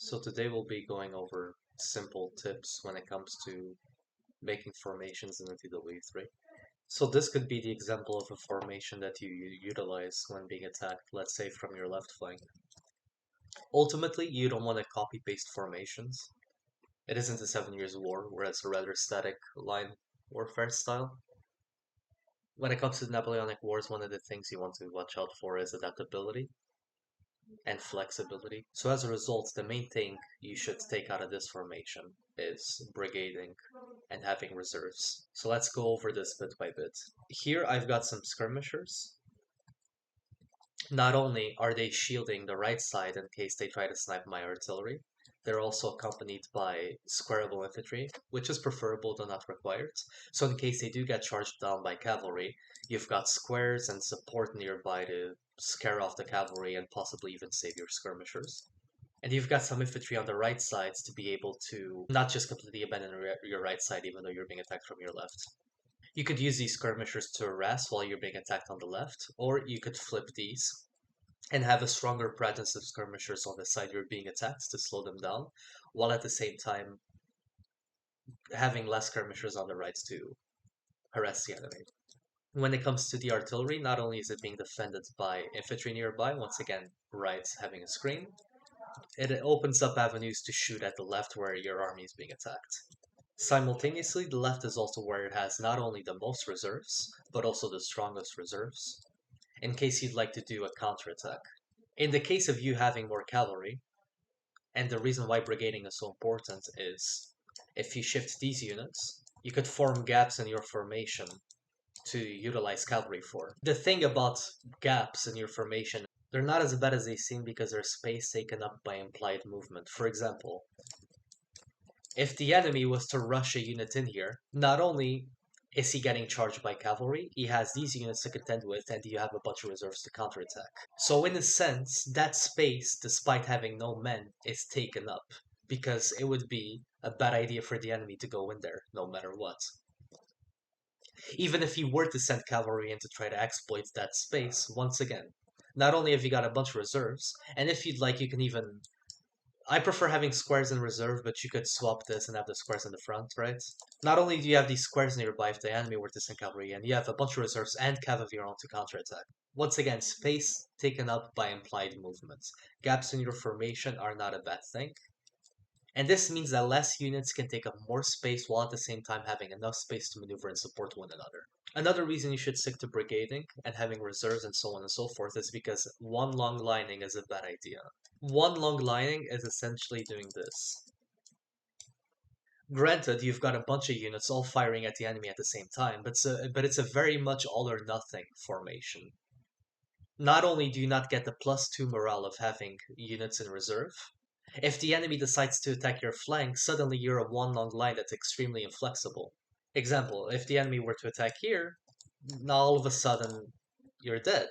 So today we'll be going over simple tips when it comes to making formations in NTW3. So this could be the example of a formation that you utilize when being attacked, let's say from your left flank. Ultimately, you don't want to copy-paste formations. It isn't a 7 Years' War, where it's a rather static line warfare style. When it comes to the Napoleonic Wars, one of the things you want to watch out for is adaptability and flexibility. So as a result, the main thing you should take out of this formation is brigading and having reserves. So let's go over this bit by bit. Here I've got some skirmishers. Not only are they shielding the right side in case they try to snipe my artillery, they're also accompanied by squareable infantry, which is preferable though not required. So in case they do get charged down by cavalry, you've got squares and support nearby to scare off the cavalry and possibly even save your skirmishers. And you've got some infantry on the right sides to be able to not just completely abandon your right side even though you're being attacked from your left. You could use these skirmishers to harass while you're being attacked on the left, or you could flip these and have a stronger presence of skirmishers on the side you're being attacked to slow them down, while at the same time having less skirmishers on the right to harass the enemy. When it comes to the artillery, not only is it being defended by infantry nearby, once again, right having a screen, it opens up avenues to shoot at the left where your army is being attacked. Simultaneously, the left is also where it has not only the most reserves, but also the strongest reserves, in case you'd like to do a counterattack. In the case of you having more cavalry, and the reason why brigading is so important is if you shift these units, you could form gaps in your formation to utilize cavalry for. The thing about gaps in your formation, they're not as bad as they seem because there's space taken up by implied movement. For example, if the enemy was to rush a unit in here, not only is he getting charged by cavalry, he has these units to contend with, and you have a bunch of reserves to counterattack. So in a sense, that space, despite having no men, is taken up, because it would be a bad idea for the enemy to go in there, no matter what. Even if he were to send cavalry in to try to exploit that space, once again, not only have you got a bunch of reserves, and if you'd like, you can even... I prefer having squares in reserve, but you could swap this and have the squares in the front, right? Not only do you have these squares nearby if the enemy were to send cavalry in, you have a bunch of reserves and cav of your own to counterattack. Once again, space taken up by implied movements. Gaps in your formation are not a bad thing. And this means that less units can take up more space while at the same time having enough space to maneuver and support one another. Another reason you should stick to brigading and having reserves and so on and so forth is because one long lining is a bad idea. One long lining is essentially doing this. Granted, you've got a bunch of units all firing at the enemy at the same time, but it's a very much all or nothing formation. Not only do you not get the +2 morale of having units in reserve, if the enemy decides to attack your flank, suddenly you're a one long line that's extremely inflexible. Example, if the enemy were to attack here, now all of a sudden you're dead.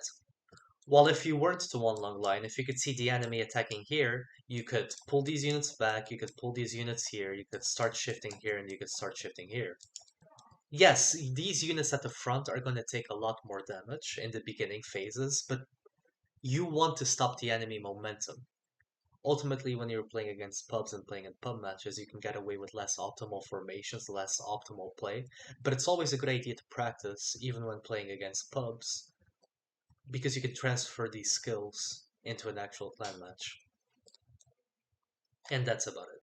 While if you weren't to one long line, if you could see the enemy attacking here, you could pull these units back, you could pull these units here, you could start shifting here, and you could start shifting here. Yes, these units at the front are going to take a lot more damage in the beginning phases, but you want to stop the enemy momentum. Ultimately, when you're playing against pubs and playing in pub matches, you can get away with less optimal formations, less optimal play, but it's always a good idea to practice, even when playing against pubs, because you can transfer these skills into an actual clan match. And that's about it.